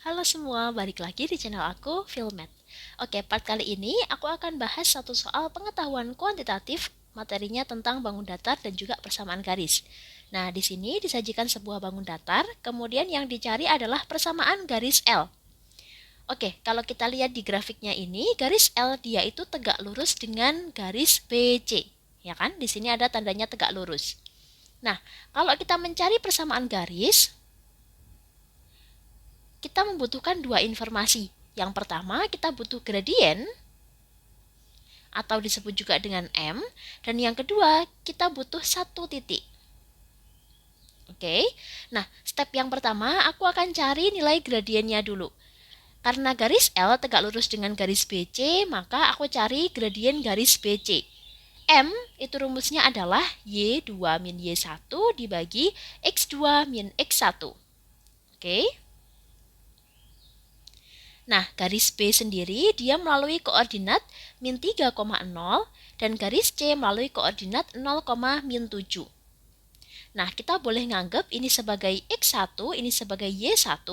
Halo semua, balik lagi di channel aku, Filmet. Oke, part kali ini aku akan bahas satu soal pengetahuan kuantitatif, materinya tentang bangun datar dan juga persamaan garis. Nah, di sini disajikan sebuah bangun datar, kemudian yang dicari adalah persamaan garis L. Oke, kalau kita lihat di grafiknya ini, garis L dia itu tegak lurus dengan garis BC. Ya kan? Di sini ada tandanya tegak lurus. Nah, kalau kita mencari persamaan garis, kita membutuhkan dua informasi. Yang pertama, kita butuh gradien, atau disebut juga dengan M, dan yang kedua, kita butuh satu titik. Oke, nah step yang pertama, aku akan cari nilai gradiennya dulu. Karena garis L tegak lurus dengan garis BC, maka aku cari gradien garis BC. M itu rumusnya adalah Y2 min Y1 dibagi X2 min X1. Oke. Nah, garis B sendiri dia melalui koordinat min 3,0 dan garis C melalui koordinat 0, min 7. Nah, kita boleh nganggap ini sebagai X1, ini sebagai Y1,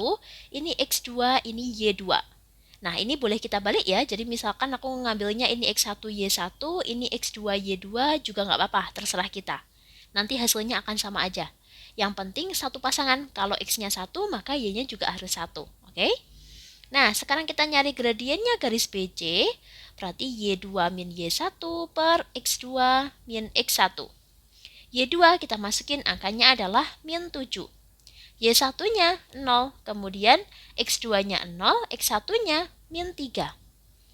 ini X2, ini Y2. Nah, ini boleh kita balik ya. Jadi misalkan aku ngambilnya ini X1, Y1, ini X2, Y2 juga nggak apa-apa, terserah kita. Nanti hasilnya akan sama aja. Yang penting satu pasangan. Kalau X-nya 1, maka Y-nya juga harus 1. Oke? Nah, sekarang kita nyari gradiennya garis BC, berarti Y2 min Y1 per X2 min X1. Y2 kita masukin angkanya adalah min 7. Y1-nya 0, kemudian X2-nya 0, X1-nya min 3.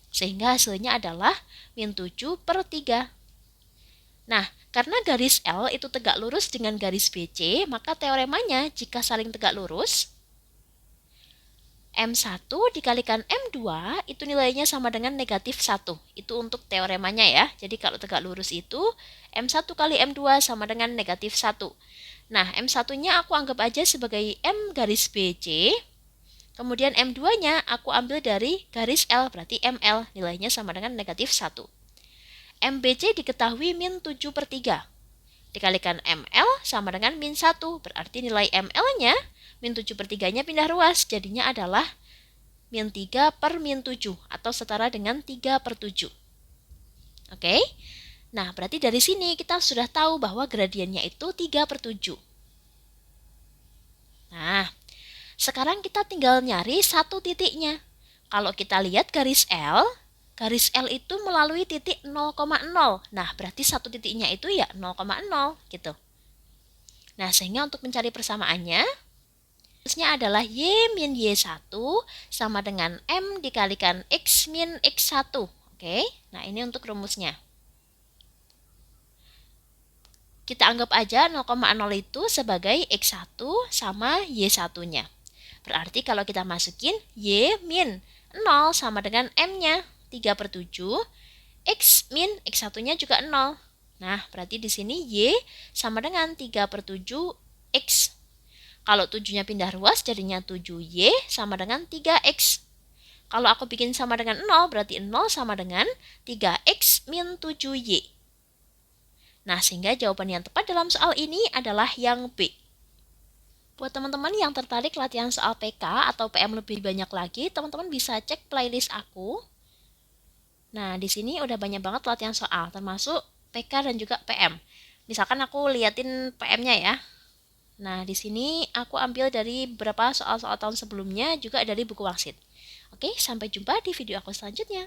Sehingga hasilnya adalah min 7 per 3. Nah, karena garis L itu tegak lurus dengan garis BC, maka teoremanya jika saling tegak lurus, M1 dikalikan M2 itu nilainya sama dengan negatif 1. Itu untuk teoremanya ya. Jadi kalau tegak lurus itu M1 kali M2 sama dengan negatif 1. Nah, M1-nya aku anggap aja sebagai M garis BC. Kemudian M2-nya aku ambil dari garis L, berarti ML. Nilainya sama dengan negatif 1. MBC diketahui min 7 per 3. Dikalikan ML sama dengan min 1. Berarti nilai ML-nya min 7 per 3-nya pindah ruas. Jadinya adalah min 3 per min 7 atau setara dengan 3 per 7. Oke? Nah, berarti dari sini kita sudah tahu bahwa gradiennya itu 3 per 7. Nah, sekarang kita tinggal nyari satu titiknya. Kalau kita lihat garis L itu melalui titik 0,0. Nah, berarti satu titiknya itu ya 0,0 gitu. Nah, sehingga untuk mencari persamaannya, rumusnya adalah Y min Y1 sama dengan M dikalikan X min X1. Oke, nah ini untuk rumusnya. Kita anggap aja 0,0 itu sebagai X1 sama Y1-nya. Berarti kalau kita masukin Y min 0 sama dengan M-nya 3 per 7, X min X1-nya juga 0. Nah, berarti di sini Y sama dengan 3 per 7 X. Kalau 7-nya pindah ruas, jadinya 7Y sama dengan 3X. Kalau aku bikin sama dengan 0, berarti 0 sama dengan 3X min 7Y. Nah, sehingga jawaban yang tepat dalam soal ini adalah yang B. Buat teman-teman yang tertarik latihan soal PK atau PM lebih banyak lagi, teman-teman bisa cek playlist aku. Nah, di sini udah banyak banget latihan soal, termasuk PK dan juga PM. Misalkan aku liatin PM-nya ya. Nah, di sini aku ambil dari beberapa soal-soal tahun sebelumnya, juga dari buku Wangsit. Oke, sampai jumpa di video aku selanjutnya.